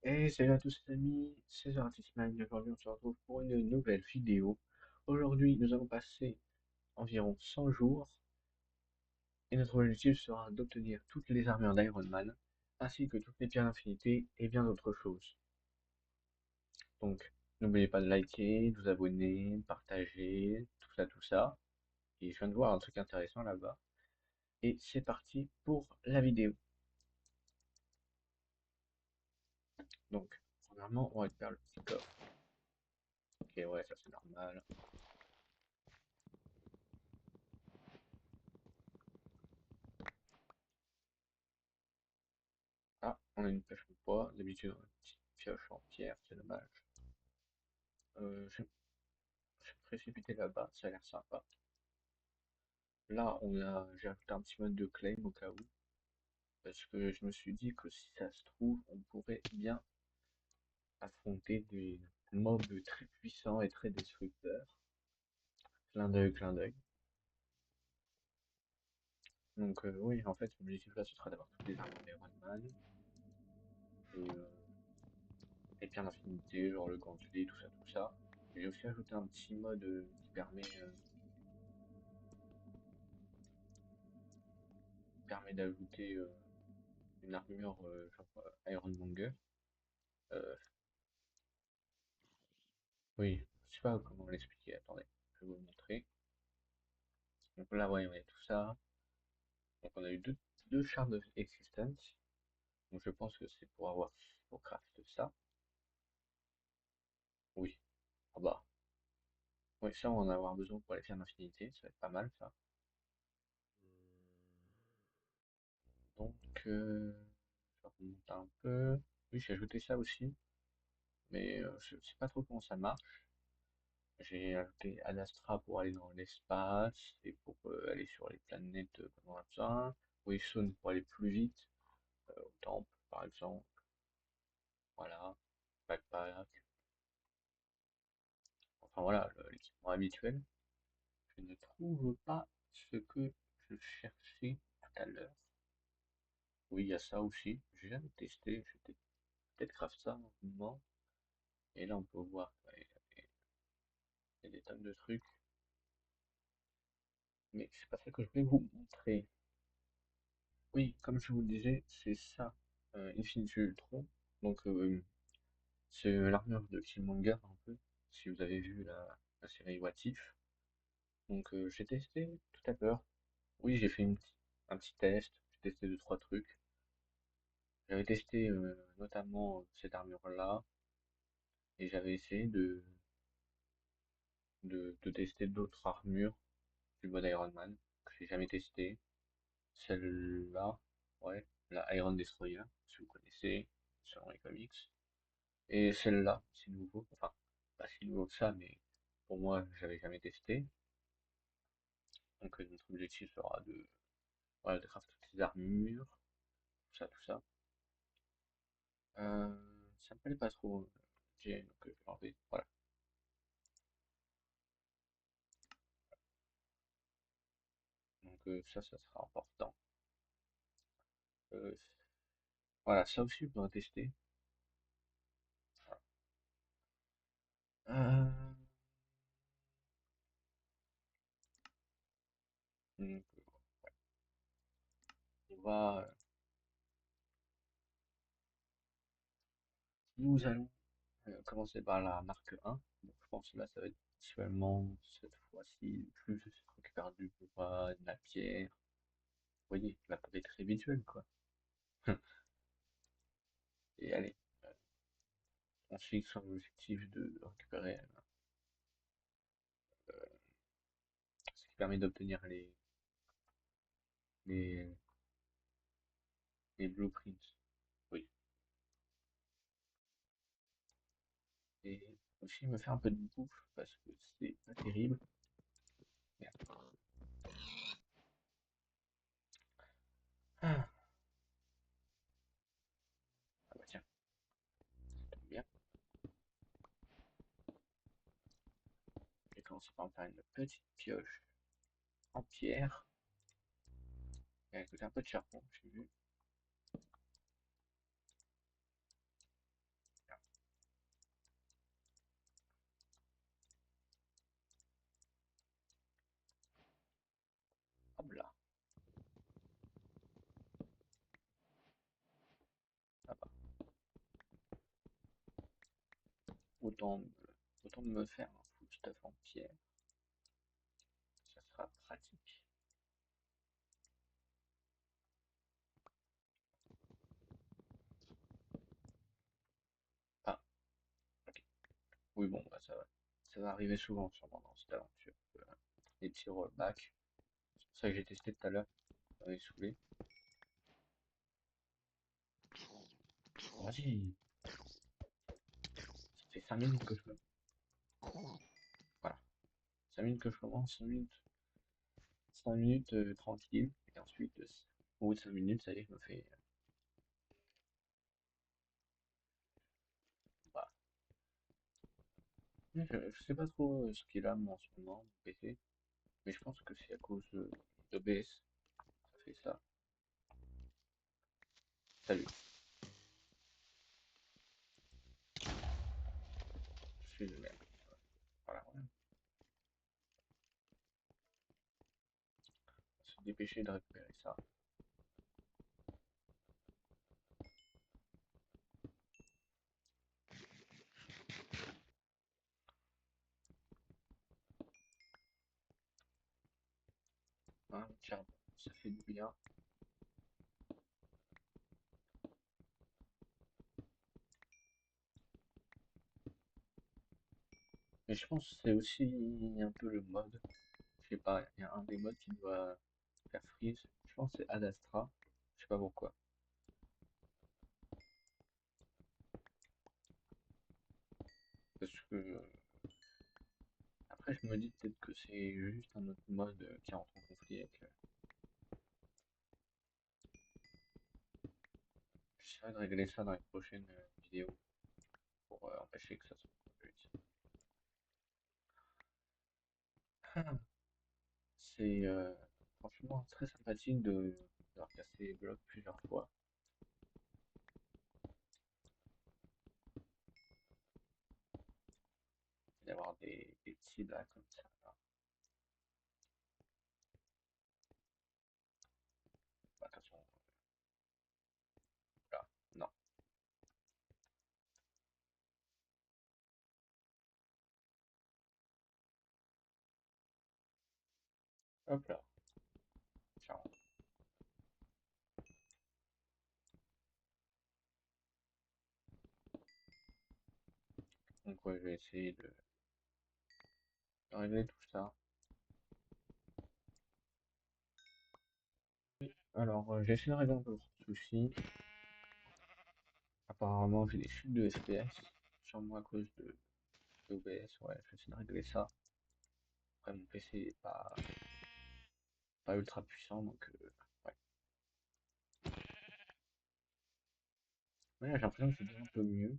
Et salut à tous les amis, c'est Artisman. Aujourd'hui on se retrouve pour une nouvelle vidéo. Aujourd'hui nous allons passer environ 100 jours et notre objectif sera d'obtenir toutes les armures d'Iron Man ainsi que toutes les pierres d'infinité et bien d'autres choses. Donc n'oubliez pas de liker, de vous abonner, de partager, tout ça. Et je viens de voir un truc intéressant là-bas. Et c'est parti pour la vidéo. Donc premièrement on va faire le petit coffre. Ok ouais ça c'est normal. Ah, on a une pêche en bois. D'habitude, on a une petite pioche en pierre, c'est dommage. Je vais me précipiter là-bas, ça a l'air sympa. Là, j'ai ajouté un petit mode de claim au cas où. Parce que je me suis dit que si ça se trouve, on pourrait bien affronter des mobs très puissants et très destructeurs. Clin d'œil, clin d'œil. Donc, oui, en fait, l'objectif là, ce sera d'avoir toutes les armes d'Iron Man. Et les pierres d'infinité, genre le gantelet, tout ça, tout ça. J'ai aussi ajouté un petit mode qui permet d'ajouter une armure genre Ironmonger. Euh, oui, je sais pas comment l'expliquer. Attendez, je vais vous montrer. Donc là, ouais, on a tout ça. Donc on a eu deux shards of existence. Donc je pense que c'est pour craft ça. Oui. Ah bah. Oui, ça on va en avoir besoin pour aller faire l'infinité. Ça va être pas mal ça. Donc je remonte un peu. Oui, j'ai ajouté ça aussi. Mais je sais pas trop comment ça marche. J'ai ajouté Ad Astra pour aller dans l'espace et pour aller sur les planètes comme on a besoin. Wilson pour aller plus vite au temple, par exemple. Voilà. Backpack. Enfin voilà, l'équipement habituel. Je ne trouve pas ce que je cherchais tout à l'heure. Oui, il y a ça aussi. J'ai jamais testé. Je vais peut-être craft ça un moment. Et là, on peut voir il y a des tonnes de trucs. Mais c'est pas ça que je vais vous montrer. Oui, comme je vous le disais, c'est ça, Infinity Ultron. Donc, c'est l'armure de Killmonger un peu, si vous avez vu la série What If. Donc, j'ai testé tout à l'heure. Oui, j'ai fait un petit test, j'ai testé deux, trois trucs. J'avais testé notamment cette armure-là, et j'avais essayé de tester d'autres armures du mode Iron Man, que j'ai jamais testé. Celle-là, ouais, la Iron Destroyer, si vous connaissez, selon les comics. Et celle-là, c'est nouveau. Enfin, pas si nouveau que ça, mais pour moi, j'avais jamais testé. Donc, notre objectif sera voilà, de crafter toutes les armures, tout ça. Euh, Ça me plaît pas trop, donc je vais l'enlever. Voilà. Donc, ça sera important. Euh, voilà, ça aussi, on va tester. Euh, donc, on va, nous allons commencer par la marque 1. Donc, je pense que là, ça va être principalement cette fois-ci plus récupérer du bois, de la pierre. Vous voyez, la paix très visuelle, quoi. Et allez, on se fixe un objectif de récupérer ce qui permet d'obtenir les, les blueprints. Oui. Et aussi me faire un peu de bouffe parce que c'est pas terrible. Merde. Ah, ah bah tiens, ça tombe bien. Je vais commencer par me faire une petite pioche en pierre. Et avec un peu de charbon, j'ai vu. autant, autant me faire un full stuff en pierre, ça sera pratique. Ah, ok. Oui, bon, bah, ça va arriver souvent sûrement dans cette aventure. Les petits rollbacks. C'est pour ça que j'ai testé tout à l'heure. Ça m'avait saoulé. Vas-y, ça fait 5 minutes que je me... Voilà. 5 minutes que je commence, 5 minutes tranquille. Et ensuite, au bout de 5 minutes, ça y est, je me fais... Bah, je sais pas trop ce qu'il a moi, en ce moment, mon PC. Mais je pense que c'est à cause d'OBS. Ça fait ça. Salut. Je suis de merde. Voilà, voilà. On va se dépêcher de récupérer ça. Hein, tiens, ça fait du bien. Mais je pense que c'est aussi un peu le mode. Je sais pas, il y a un des modes qui doit faire freeze. Je pense que c'est Ad Astra. Je sais pas pourquoi. Parce que après je me dis peut-être que c'est juste un autre mode qui entre en conflit avec. J'essaierai de régler ça dans les prochaines vidéos pour empêcher que ça se reproduise. Ah, c'est franchement très sympathique de recasser les blocs plusieurs fois. D'avoir des petits lacs comme ça. Là. Bah, de toute façon, là, non. Hop là, tiens. Donc ouais, je vais essayer de régler tout ça. Oui. Alors, j'ai essayé de régler un peu le souci. Apparemment, j'ai des chutes de FPS, sûrement à cause de d'OBS. Ouais, je vais essayer de régler ça. Après, mon PC est pas ultra puissant, donc ouais. Ouais, j'ai l'impression que c'est déjà un peu mieux.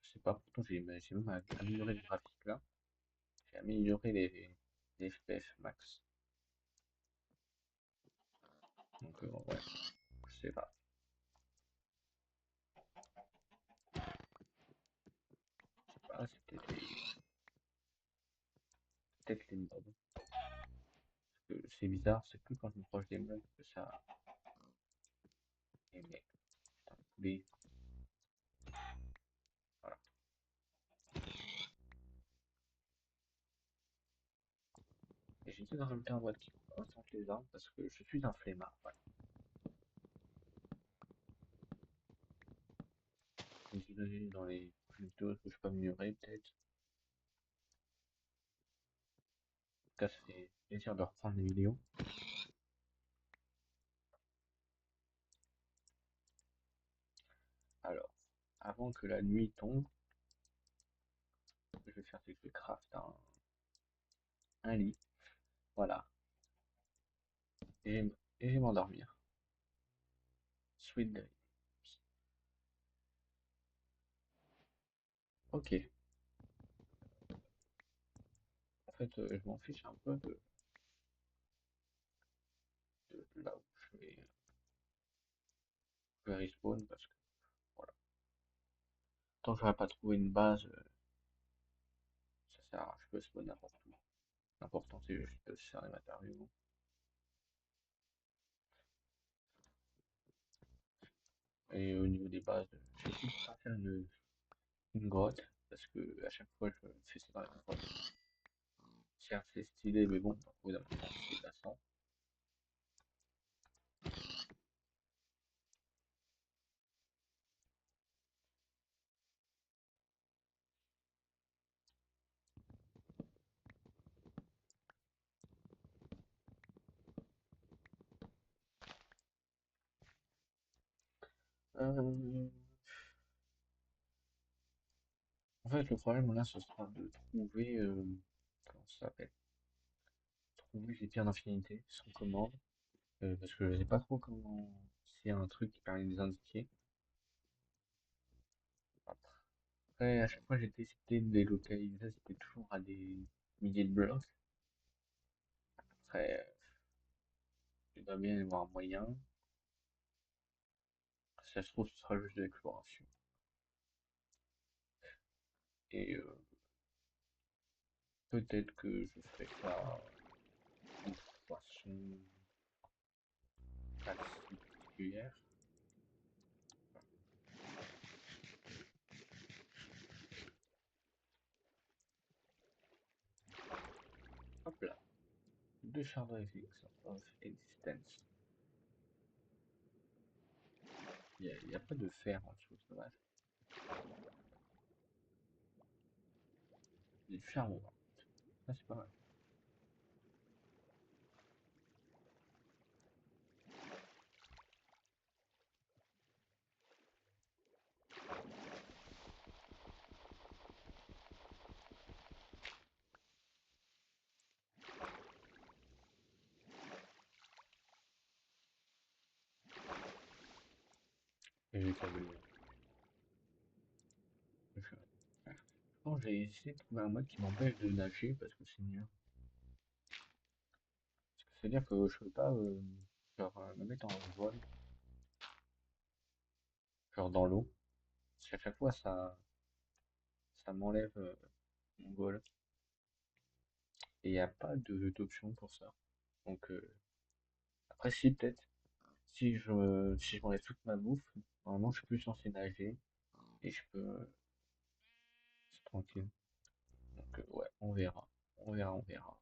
Je sais pas, pourtant j'ai même amélioré le graphique là. J'ai amélioré les FPS max. Donc ouais, je sais pas. Je sais pas, c'est peut-être les mobs. Parce que c'est bizarre, c'est que quand je me proche des mobs que ça émet. Putain, poulet. Voilà. Et j'essaie de rajouter un mode qui concentre les armes parce que je suis un flemmard. Voilà. Comme je l'ai dans les prochaines vidéos que je peux améliorer peut-être. En tout cas, ça fait plaisir de reprendre les vidéos. Alors, avant que la nuit tombe, ce que je vais faire, c'est que je vais craft un lit. Voilà. Et je vais m'endormir. Sweet dreams. Ok. En fait, je m'en fiche un peu de là où je vais respawn parce que voilà. Tant que j'aurai pas trouvé une base, ça sert à, je peux spawn n'importe où. L'important c'est juste de se faire les matériaux. Et au niveau des bases, j'ai essayé de pas faire une grotte parce que à chaque fois je fais ça dans la même grotte. Certes, c'est stylé, mais bon, au bout d'un moment, c'est lassant. Euh, En fait, le problème là, ce sera de trouver, comment ça s'appelle? Trouver les pierres d'infinité sans commande, parce que je sais pas trop comment, s'il y a un truc qui permet de les indiquer. Après, à chaque fois, j'ai essayé de les localiser, c'était toujours à des milliers de blocs. Après, il doit bien y avoir un moyen. Si ça se trouve, ce sera juste de l'exploration. Et peut-être que je ferai ça de façon assez particulière. Hop là, deux charbons of existence. Il y a pas de fer en dessous, c'est dommage. Il y a du charbon. Ça, c'est pas mal. Et j'ai câblé. Je pense que j'ai essayé de trouver un mode qui m'empêche de nager parce que c'est mieux. C'est-à-dire que je peux pas genre, me mettre en vol, genre dans l'eau. Parce qu'à chaque fois, ça m'enlève mon vol. Et il n'y a pas d'option pour ça. Donc, après, si, peut-être, si je m'enlève toute ma bouffe, normalement, je suis plus censé nager et je peux. C'est tranquille. Donc, ouais, on verra. On verra, on verra.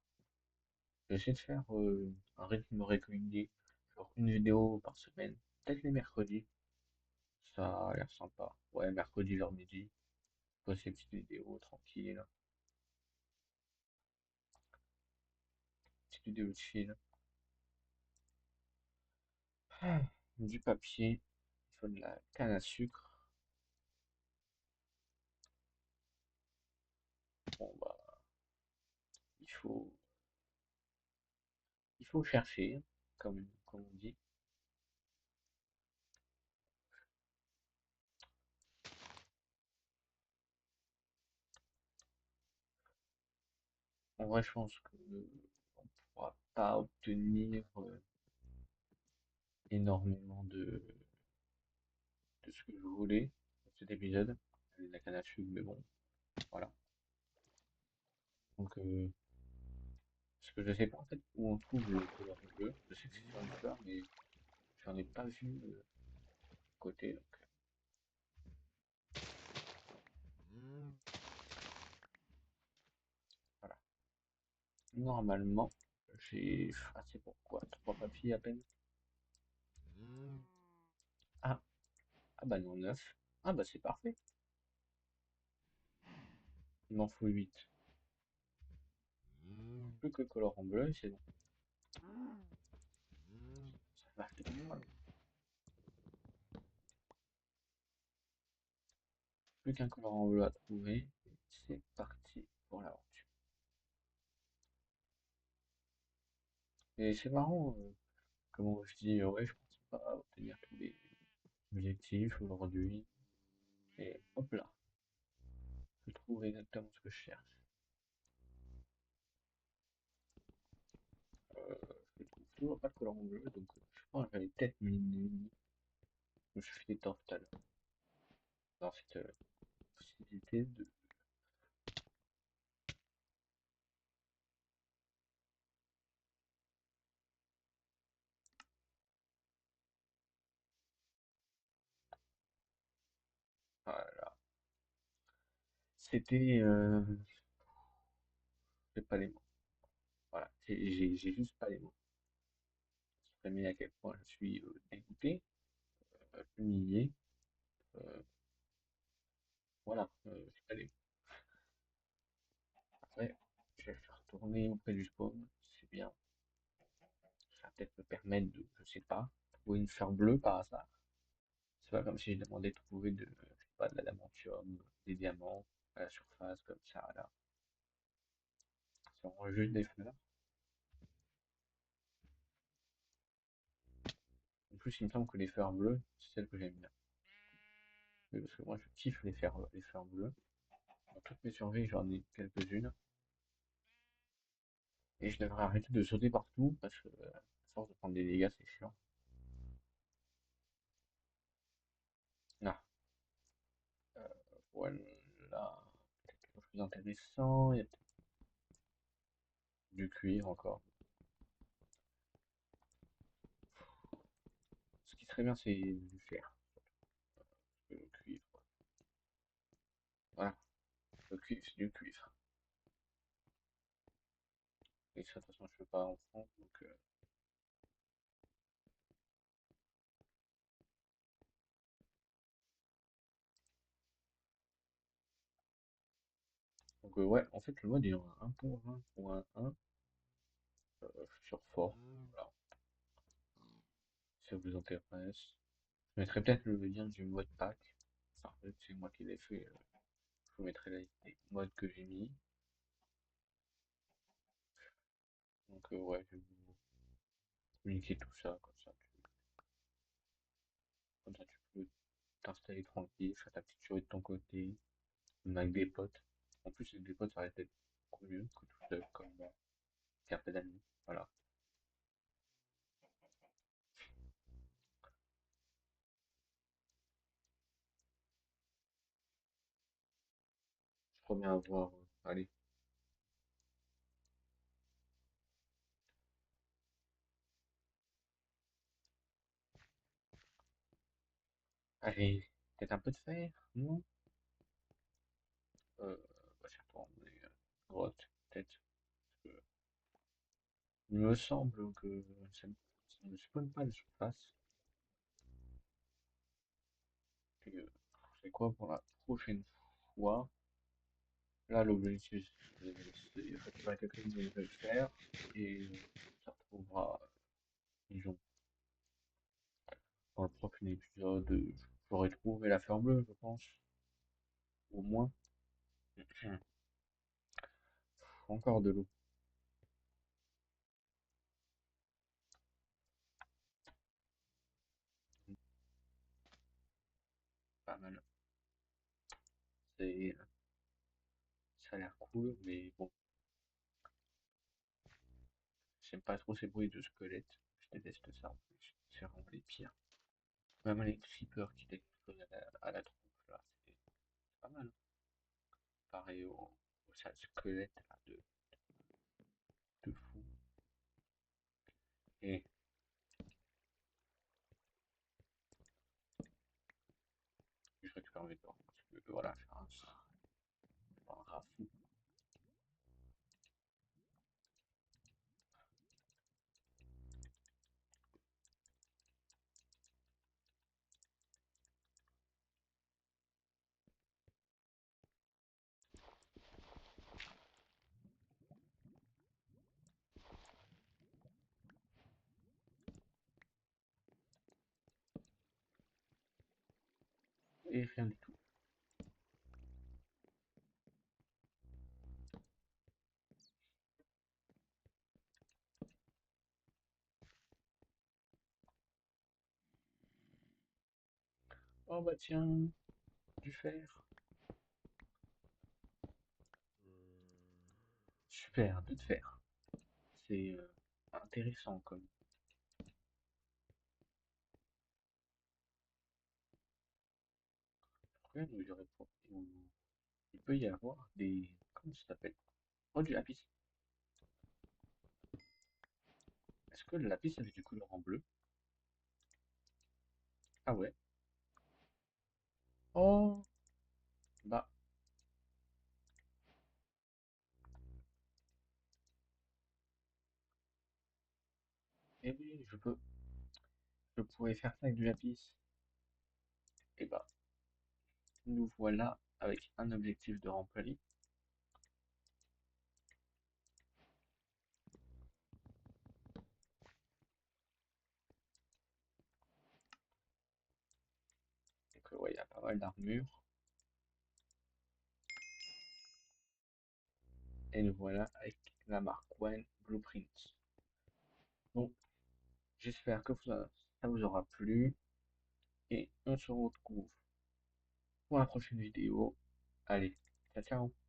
Je vais essayer de faire un rythme régulier, genre une vidéo par semaine, peut-être les mercredis. Ça a l'air sympa. Ouais, mercredi vers midi. Poster ces petites vidéos tranquilles. Petite vidéo de chill. Ah, du papier. Il faut de la canne à sucre. Bon, bah, il faut, il faut chercher, comme on dit. En vrai, je pense que on pourra pas obtenir énormément de ce que je voulais dans cet épisode. Avec la canne à sucre, mais bon, voilà. Donc, parce que je sais pas en fait où on trouve le colorant bleu. Je sais que c'est sur une fleur, mais j'en ai pas vu côté. Donc, voilà. Normalement, j'ai. Ah, c'est pourquoi? Trois papiers à peine. Ah, ah bah non, 9. Ah bah c'est parfait. Il m'en faut 8. Plus que le colorant bleu, c'est bon. Ça va, j'étais pas loin. Plus qu'un colorant bleu à trouver. C'est parti pour l'aventure. Et c'est marrant, comment je dis, ouais, je pense pas obtenir tous les objectifs aujourd'hui. Et hop là, je trouve exactement ce que je cherche. Je trouve toujours pas de colorant bleu, donc je pense que j'avais peut-être mis une. Je me suis fait tort tout à l'heure. Dans cette possibilité de. Voilà. C'était... j'ai pas les mots. Voilà, j'ai juste pas les mots. Pour exprimer à quel point je suis dégoûté, humilié. euh, voilà, j'ai pas les mots. Après, je vais faire tourner auprès du spawn, c'est bien. Ça va peut-être me permettre de, je sais pas, trouver une fleur bleue par hasard. C'est pas comme si je demandais de trouver de, je sais pas, de l'adamantium, des diamants à la surface comme ça, là. C'est vraiment juste des fleurs. En plus, il me semble que les fleurs bleues, c'est celles que j'aime bien. Oui, parce que moi, je kiffe les fleurs bleues. Dans toutes mes survies, j'en ai quelques-unes. Et je devrais arrêter de sauter partout parce que, à force de prendre des dégâts, c'est chiant. Là, voilà. Peut-être quelque chose d'intéressant. Il y a peut-être du cuivre encore. Ce qui serait bien, c'est du fer. Le cuivre. Voilà. Le cuivre, c'est du cuivre. Et ça, de toute façon, je peux pas en prendre. Ouais, en fait, le mode est en 1.20.1 sur fort. Voilà, si ça vous intéresse. Je mettrai peut-être le lien du mode pack. Enfin, en fait, c'est moi qui l'ai fait. Je vous mettrai les modes que j'ai mis. Ouais, je vais vous communiquer tout ça. Comme ça, tu peux t'installer tranquille, faire ta petite survie de ton côté, même avec des potes. En plus, avec des potes, ça reste être beaucoup mieux que tout seul, comme carte d'amis. Voilà. Je reviens à voir. Allez, allez, peut-être un peu de fer, non? Bah, c'est pour emmener grotte, peut-être. Parce que il me semble que ça ne spawn pas de surface. Et, c'est quoi pour la prochaine fois? Là, l'objectif, c'est récupérer quelques minutes de fer et ça retrouvera, disons, dans le prochain épisode, j'aurai trouvé la fleur bleue, je pense, au moins. Encore de l'eau, pas mal. C'est, ça a l'air cool, mais bon, j'aime pas trop ces bruits de squelettes. Je déteste ça en plus. C'est vraiment les pires. Même les creepers qui t'explosent à la tronche, là, c'est pas mal. Pareil au sale squelette là, de fou. Et je récupère mes dents parce que voilà, un rat fou. Et rien du tout. Oh bah tiens, du fer. Super, de fer. C'est intéressant comme. Après, il peut y avoir des. Comment ça s'appelle? Oh, du lapis. Est-ce que le lapis avait du couleur en bleu? Ah ouais. Oh, bah, je peux, je pourrais faire ça avec du lapis. Et bah, nous voilà avec un objectif de rempli. Donc, ouais, il y a pas mal d'armure. Et nous voilà avec la marque One Blueprint. Bon, j'espère que ça vous aura plu. Et on se retrouve pour la prochaine vidéo. Allez, ciao ciao.